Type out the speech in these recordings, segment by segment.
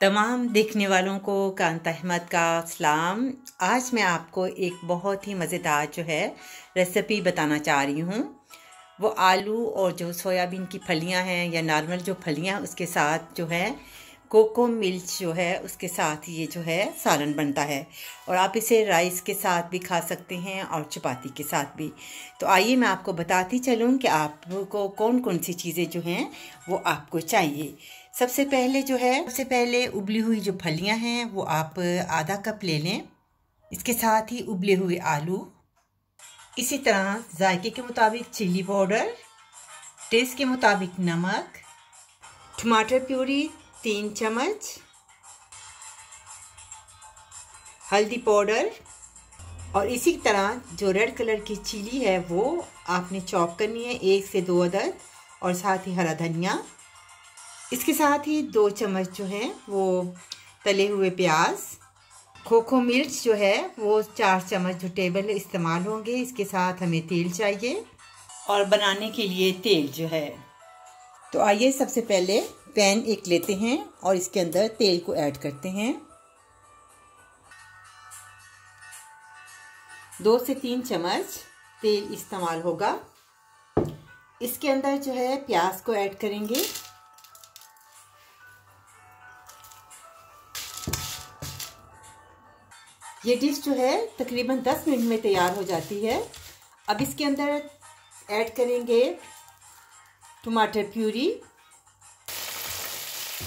तमाम देखने वालों को कांता अहमद का सलाम। आज मैं आपको एक बहुत ही मज़ेदार जो है रेसिपी बताना चाह रही हूँ। वो आलू और जो सोयाबीन की फलियाँ हैं या नॉर्मल जो फलियाँ उसके साथ जो है कोको मिर्च जो है उसके साथ ये जो है सालन बनता है। और आप इसे राइस के साथ भी खा सकते हैं और चपाती के साथ भी। तो आइए मैं आपको बताती चलूँ कि आपको कौन कौन सी चीज़ें जो हैं वो आपको चाहिए। सबसे पहले उबली हुई जो फलियां हैं वो आप आधा कप ले लें। इसके साथ ही उबले हुए आलू, इसी तरह जायके के मुताबिक चिली पाउडर, टेस्ट के मुताबिक नमक, टमाटर प्यूरी 3 चम्मच, हल्दी पाउडर और इसी तरह जो रेड कलर की चिली है वो आपने चॉप करनी है 1 से 2 अदद, और साथ ही हरा धनिया। इसके साथ ही 2 चम्मच जो है वो तले हुए प्याज, कोको मिर्च जो है वो 4 चम्मच जो टेबल इस्तेमाल होंगे। इसके साथ हमें तेल चाहिए और बनाने के लिए तेल जो है। तो आइए सबसे पहले पैन एक लेते हैं और इसके अंदर तेल को ऐड करते हैं। 2 से 3 चम्मच तेल इस्तेमाल होगा। इसके अंदर जो है प्याज को ऐड करेंगे। ये डिश जो है तकरीबन 10 मिनट में तैयार हो जाती है। अब इसके अंदर ऐड करेंगे टमाटर प्यूरी।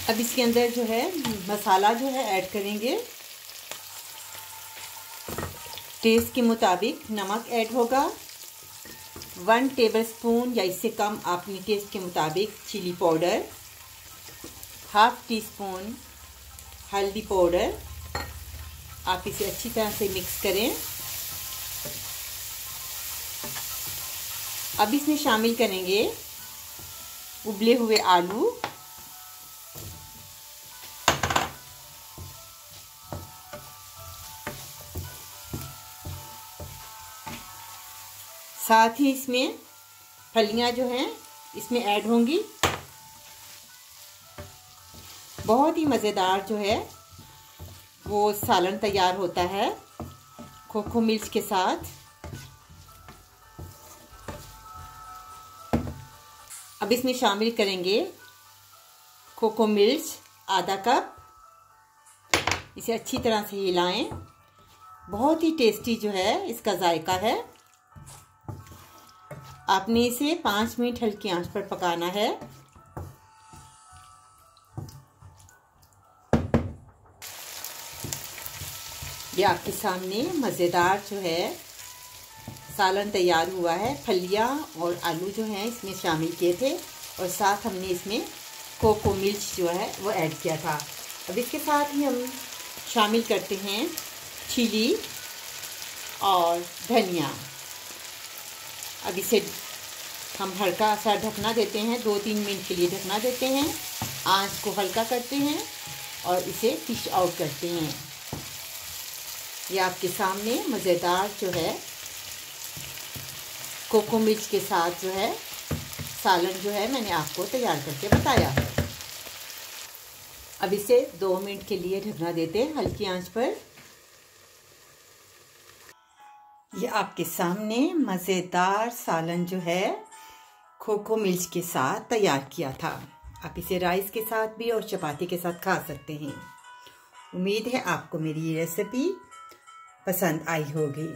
अब इसके अंदर जो है मसाला जो है ऐड करेंगे। टेस्ट के मुताबिक नमक ऐड होगा। 1 टेबलस्पून या इससे कम अपनी टेस्ट के मुताबिक चिली पाउडर, ½ टीस्पून हल्दी पाउडर। आप इसे अच्छी तरह से मिक्स करें। अब इसमें शामिल करेंगे उबले हुए आलू, साथ ही इसमें फलियां जो हैं इसमें ऐड होंगी। बहुत ही मज़ेदार जो है वो सालन तैयार होता है कोको मिर्च के साथ। अब इसमें शामिल करेंगे कोको मिर्च आधा कप। इसे अच्छी तरह से हिलाएं। बहुत ही टेस्टी जो है इसका जायका है। आपने इसे 5 मिनट हल्की आंच पर पकाना है। ये आपके सामने मज़ेदार जो है सालन तैयार हुआ है। फलियां और आलू जो हैं इसमें शामिल किए थे और साथ हमने इसमें कोको मिर्च जो है वो ऐड किया था। अब इसके साथ ही हम शामिल करते हैं चिली और धनिया। अब इसे हम हल्का सा ढकना देते हैं, 2-3 मिनट के लिए ढकना देते हैं। आंच को हल्का करते हैं और इसे फिश आउट करते हैं। ये आपके सामने मज़ेदार जो है कोको मिर्च के साथ जो है सालन जो है मैंने आपको तैयार करके बताया है। अब इसे 2 मिनट के लिए ढकना देते हैं हल्की आंच पर। ये आपके सामने मज़ेदार सालन जो है कोको मिर्च के साथ तैयार किया था। आप इसे राइस के साथ भी और चपाती के साथ खा सकते हैं। उम्मीद है आपको मेरी ये रेसिपी पसंद आई होगी।